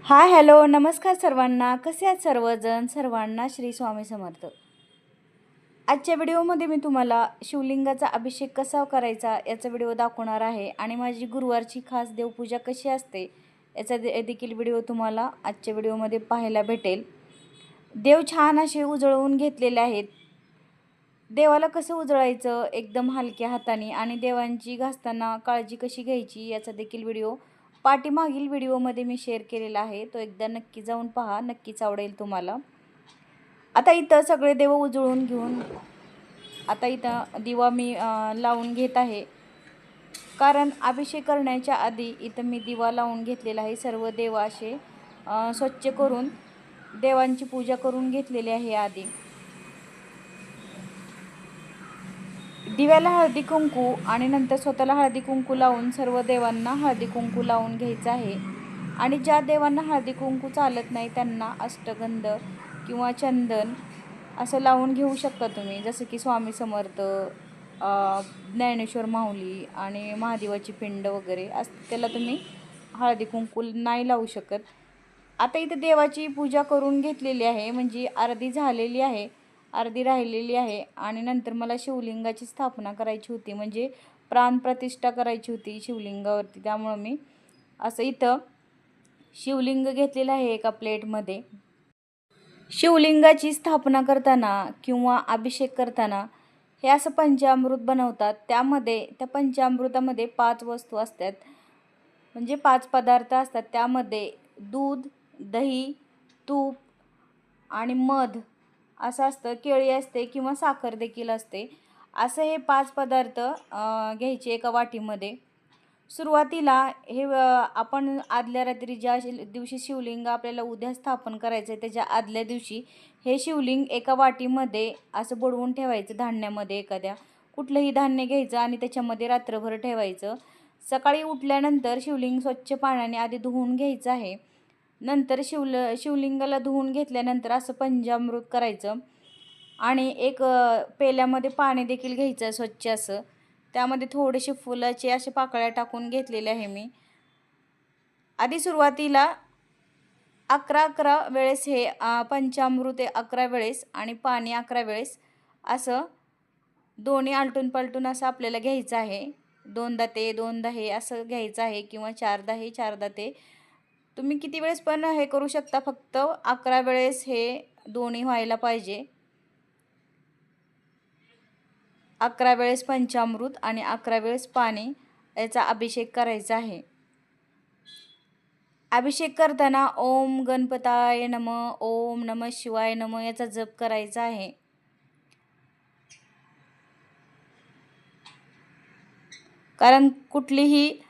Hi hello नमस्कार सर्वांना. कसे आहात सर्वजण? सर्वांना श्री स्वामी समर्थ. आजच्या व्हिडिओमध्ये मी तुम्हाला शिवलिंगाचा अभिषेक कसा करायचा याचा व्हिडिओ दाखवणार आहे आणि माझी गुरुवारची खास देवपूजा कशी असते याचा देखील व्हिडिओ तुम्हाला आजच्या व्हिडिओमध्ये पाहायला भेटेल. देव छान असे उजळवून घेतलेले आहेत. देवाला कसं उजळायचं एकदम हलक्या हाताने आणि देवांची घासताना काळजी कशी घ्यायची याचा देखील व्हिडिओ पाठीमागील व्हिडिओमध्ये मी शेअर केलेला आहे. तो एकदा नक्की जाऊन पहा, नक्कीच आवडेल तुम्हाला. आता इथं सगळे देव उजळून घेऊन आता इथं दिवा मी लावून घेत आहे. कारण अभिषेक करण्याच्या आधी इथं मी दिवा लावून घेतलेला आहे. सर्व देव असे स्वच्छ करून देवांची पूजा करून घेतलेली आहे. आधी दिव्याला हळदी कुंकू आणि नंतर स्वतःला हळदी कुंकू लावून सर्व देवांना हळदी कुंकू लावून घ्यायचं आहे. आणि ज्या देवांना हळदी कुंकू चालत नाही त्यांना अष्टगंध किंवा चंदन असं लावून घेऊ शकता तुम्ही. जसं की स्वामी समर्थ, ज्ञानेश्वर माऊली आणि महादेवाची पिंड वगैरे असं त्याला तुम्ही हळदी कुंकू नाही लावू शकत. आता इथे देवाची पूजा करून घेतलेली आहे, म्हणजे अर्धी झालेली आहे, अर्धी राहिलेली आहे. आणि नंतर मला शिवलिंगाची स्थापना करायची होती, म्हणजे प्राणप्रतिष्ठा करायची होती शिवलिंगावरती. त्यामुळं मी असं इथं शिवलिंग घेतलेलं आहे एका प्लेटमध्ये. शिवलिंगाची स्थापना करताना किंवा अभिषेक करताना हे असं पंचामृत बनवतात. त्या पंचामृतामध्ये 5 वस्तू असतात, म्हणजे 5 पदार्थ असतात. त्यामध्ये दूध, दही, तूप आणि मध असं असतं, केळी असते किंवा साखर देखील असते. असं हे 5 पदार्थ घ्यायचे एका वाटीमध्ये. सुरुवातीला हे आपण आदल्या रात्री ज्या दिवशी शिवलिंग आपल्याला उद्या स्थापन करायचं आहे त्याच्या आदल्या दिवशी हे शिवलिंग एका वाटीमध्ये असं बुडवून ठेवायचं. धान्यामध्ये एखाद्या कुठलंही धान्य घ्यायचं आणि त्याच्यामध्ये रात्रभर ठेवायचं. सकाळी उठल्यानंतर शिवलिंग स्वच्छ पाण्याने आधी धुवून घ्यायचं आहे. नंतर शिवलिंगाला धुवून घेतल्यानंतर असं पंचामृत करायचं आणि एक पेल्यामध्ये पाणी देखील घ्यायचं स्वच्छ असं. त्यामध्ये थोडेसे फुलाचे असे पाकळ्या टाकून घेतलेले आहे मी. आधी सुरुवातीला 11 वेळेस हे पंचामृत 11 वेळेस आणि पाणी 11 वेळेस असं दोन्ही आलटून पलटून असं आपल्याला घ्यायचं आहे. 2दा ते 2दा हे असं घ्यायचं आहे किंवा 4दा हे 4दा ते. तुम्ही किती वेळेस पण हे करू शकता, फक्त 11 वेळेस हे दोन्ही व्हायला पाहिजे. 11 वेळेस पंचामृत आणि 11 वेळेस पाणी याचा अभिषेक करायचा आहे. अभिषेक करताना ओम गणपताय नमः, ओम नमः शिवाय नमः याचा जप करायचा आहे. कारण कुठलीही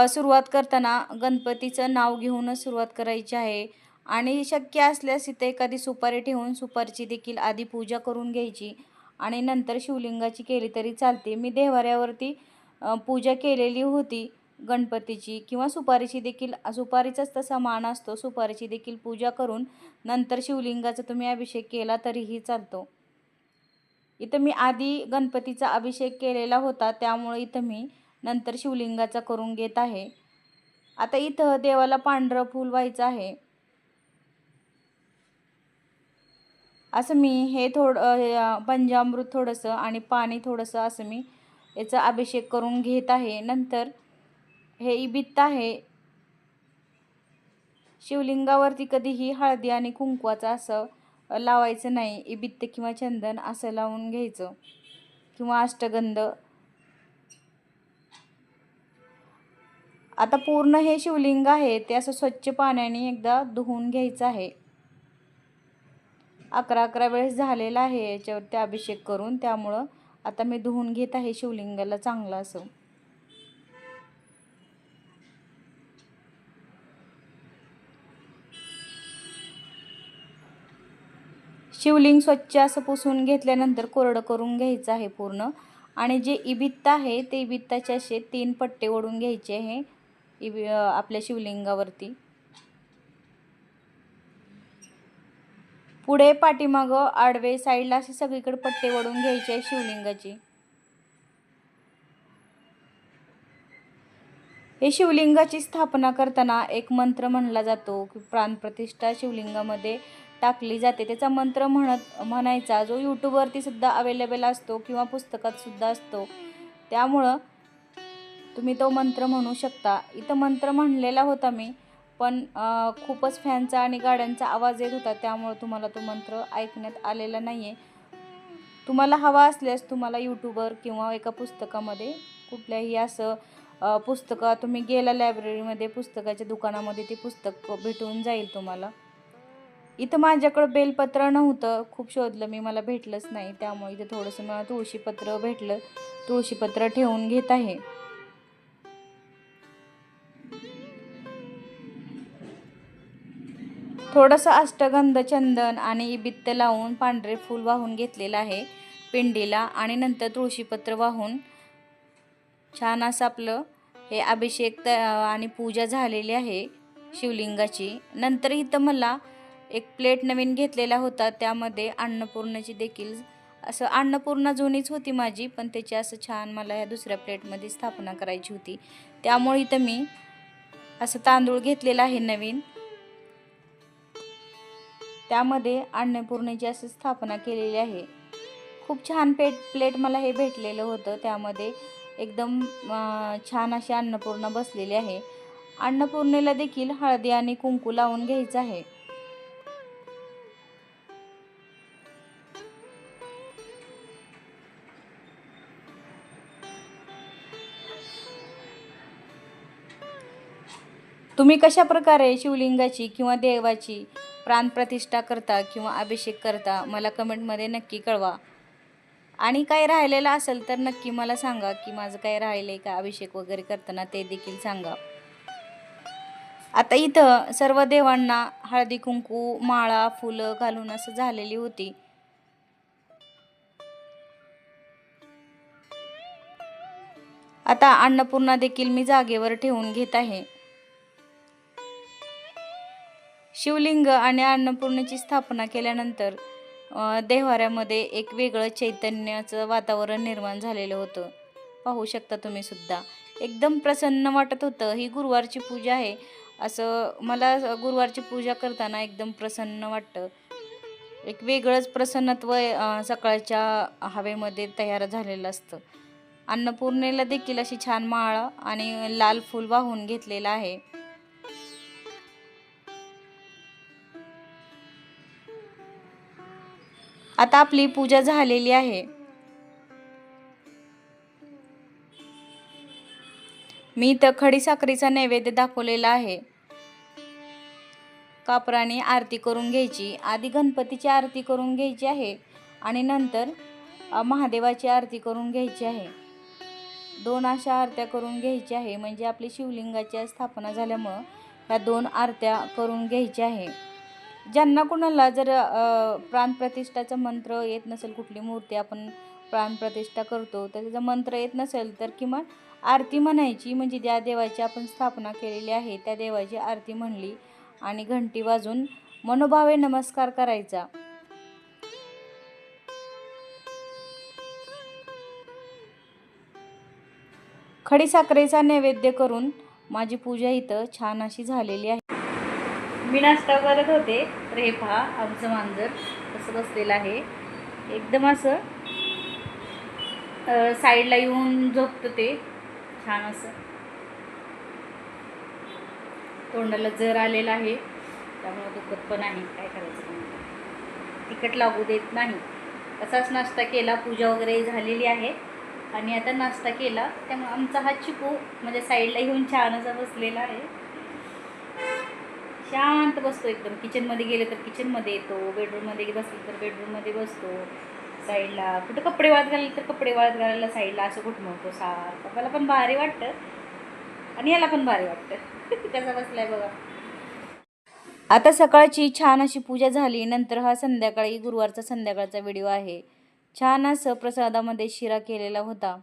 सुरुवात करताना गणपतीचं नाव घेऊनच सुरुवात करायची आहे. आणि शक्य असल्यास इथे एखादी सुपारी ठेवून सुपारीची देखील आधी पूजा करून घ्यायची आणि नंतर शिवलिंगाची केली तरी चालते. मी देव्हाऱ्यावरती पूजा केलेली होती गणपतीची, किंवा सुपारीची देखील. सुपारीचाच तसा मान असतो. सुपारीची देखील पूजा करून नंतर शिवलिंगाचा तुम्ही अभिषेक केला तरीही चालतो. इथं मी आधी गणपतीचा अभिषेक केलेला होता, त्यामुळे इथं मी नंतर शिवलिंगाचा करून घेत आहे. आता इथं देवाला पांढरं फूल व्हायचं आहे. असं मी हे पंचामृत थोडंसं आणि पाणी थोडंसं असं मी याचा अभिषेक करून घेत आहे. नंतर हे इबित्त आहे. शिवलिंगावरती कधीही हळदी आणि कुंकवाचं असं लावायचं नाही. इबित्त किंवा चंदन असं लावून घ्यायचं किंवा अष्टगंध. आता पूर्ण हे शिवलिंग आहे ते असं स्वच्छ पाण्याने एकदा धुवून घ्यायचं आहे. 11 वेळेस झालेला आहे याच्यावरती अभिषेक करून, त्यामुळं आता मी धुवून घेत आहे शिवलिंगाला चांगलं असं. शिवलिंग स्वच्छ असं पुसून घेतल्यानंतर कोरडं करून घ्यायचं आहे पूर्ण. आणि जे इबित्त आहे ते इबित्ताचे असे 3 पट्टे ओढून घ्यायचे आहे आपल्या शिवलिंगावरती. पुढे पाठीमागं आडवे साईडला असे सगळीकडे पट्टे ओढून घ्यायचे आहे शिवलिंगाची. हे शिवलिंगाची स्थापना करताना एक मंत्र म्हणला जातो की प्राणप्रतिष्ठा शिवलिंगामध्ये टाकली जाते. त्याचा मंत्र म्हणायचा, जो यूट्यूबवरती सुद्धा अवेलेबल असतो किंवा पुस्तकात सुद्धा असतो. त्यामुळं तुम्ही तो मंत्र म्हणू शकता. इथं मंत्र म्हणलेला होता मी, पण खूपच फॅनचा आणि गाड्यांचा आवाज येत होता, त्यामुळं तुम्हाला तो मंत्र ऐकण्यात आलेला नाही आहे. तुम्हाला हवा असल्यास तुम्हाला यूट्यूबवर किंवा एका पुस्तकामध्ये कुठल्याही असं पुस्तकं तुम्ही गेला लायब्ररीमध्ये, पुस्तकाच्या दुकानामध्ये ते पुस्तक भेटून जाईल तुम्हाला. इथं माझ्याकडं बेलपत्र नव्हतं, खूप शोधलं मी, मला भेटलंच नाही. त्यामुळे इथं थोडंसं मला तुळशीपत्र भेटलं, तुळशीपत्र ठेवून घेत आहे. थोडंसं अष्टगंध, चंदन आणि इबित्त लावून पांढरे फूल वाहून घेतलेलं आहे पिंडीला आणि नंतर तुळशीपत्र वाहून छान असं आपलं हे अभिषेक आणि पूजा झालेली आहे शिवलिंगाची. नंतर इथं मला एक प्लेट नवीन घेतलेला होता, त्यामध्ये अन्नपूर्णाची देखील असं, अन्नपूर्णा जुनीच होती माझी, पण त्याची असं छान मला ह्या दुसऱ्या प्लेटमध्ये स्थापना करायची होती. त्यामुळे इथं मी असं तांदूळ घेतलेला आहे नवीन, त्यामध्ये अन्नपूर्णेची असं स्थापना केलेली आहे. खूप छान प्लेट मला हे भेटलेलं होतं, त्यामध्ये एकदम छान अशी अन्नपूर्णा बसलेली आहे. अन्नपूर्णेला देखील हळदी आणि कुंकू लावून घ्यायचं आहे. तुम्ही कशा प्रकारे शिवलिंगाची किंवा देवाची प्राणप्रतिष्ठा करता किंवा अभिषेक करता मला कमेंटमध्ये नक्की कळवा. आणि काही राहिलेलं असेल तर नक्की मला सांगा की माझं काय राहिलं आहे का अभिषेक वगैरे करताना, ते देखील सांगा. आता इथं सर्व देवांना हळदी कुंकू, माळा, फुलं घालून असं झालेली होती. आता अन्नपूर्णा देखील मी जागेवर ठेवून घेत आहे. शिवलिंग आणि अन्नपूर्णेची स्थापना केल्यानंतर देव्हाऱ्यामध्ये एक वेगळं चैतन्याचं वातावरण निर्माण झालेलं होतं. पाहू शकता तुम्ही सुद्धा, एकदम प्रसन्न वाटत होतं. ही गुरुवारची पूजा आहे, असं मला गुरुवारची पूजा करताना एकदम प्रसन्न वाटतं. एक वेगळंच प्रसन्नत्व सकाळच्या हवेमध्ये तयार झालेलं असतं. अन्नपूर्णेला देखील अशी छान माळ आणि लाल फूल वाहून घेतलेलं आहे. आता आपली पूजा झालेली आहे. मी इथं खडीसाखरेचा नैवेद्य दाखवलेला आहे. कापराने आरती करून घ्यायची. आधी गणपतीची आरती करून घ्यायची आहे आणि नंतर महादेवाची आरती करून घ्यायची आहे. 2 अशा आरत्या करून घ्यायच्या आहे, म्हणजे आपली शिवलिंगाची स्थापना झाल्यामुळं ह्या 2 आरत्या करून घ्यायच्या आहे. ज्यांना कुणाला जर प्राणप्रतिष्ठाचा मंत्र येत नसेल, कुठली मूर्ती आपण प्राणप्रतिष्ठा करतो तर त्याचा मंत्र येत नसेल, तर किमान आरती म्हणायची, म्हणजे ज्या देवाची आपण स्थापना केलेली आहे त्या देवाची आरती म्हणली आणि घंटी वाजून मनोभावे नमस्कार करायचा. खडीसाखरेचा नैवेद्य करून माझी पूजा इथं छान अशी झालेली आहे. मी नाश्ता करत होते, तर हे पहा आमचं मांजर कसं बसलेलं आहे, एकदम असं साईडला येऊन झोपतं ते छान असं. तोंडाला जर आलेला आहे त्यामुळे दुखत पण आहे, काय करायचं, तिखट लागू देत नाही. असाच नाश्ता केला, पूजा वगैरे झालेली आहे आणि आता नाश्ता केला, त्यामुळे आमचा हा चिकू म्हणजे साईडला येऊन छान असा बसलेला आहे. शांत बसतो एकदम. किचनमध्ये गेले तर किचनमध्ये येतो, बेडरूममध्ये बसले तर बेडरूममध्ये बसतो, साईडला कुठं कपडे वाळत घालले तर कपडे वाळत घालायला साईडला असं घुटमवतो सारखं. मला पण भारी वाटतं आणि याला पण भारी वाटतं कसा बसलाय बघा. आता सकाळची छान अशी पूजा झाली, नंतर हा संध्याकाळी गुरुवारचा संध्याकाळचा व्हिडिओ आहे. छान असं प्रसादामध्ये शिरा केलेला होता.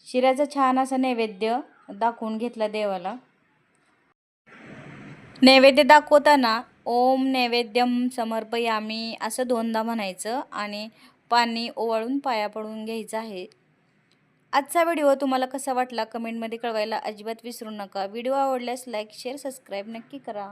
शिऱ्याचा छान असा नैवेद्य दाखवून घेतला देवाला. नैवेद्य दाखवताना ओम नैवेद्यम समर्पयामी असं 2दा म्हणायचं आणि पाणी ओवाळून पाया पडून घ्यायचं आहे. आजचा व्हिडिओ तुम्हाला कसा वाटला कमेंटमध्ये कळवायला अजिबात विसरू नका. व्हिडिओ आवडल्यास लाईक, शेअर, सबस्क्राईब नक्की करा.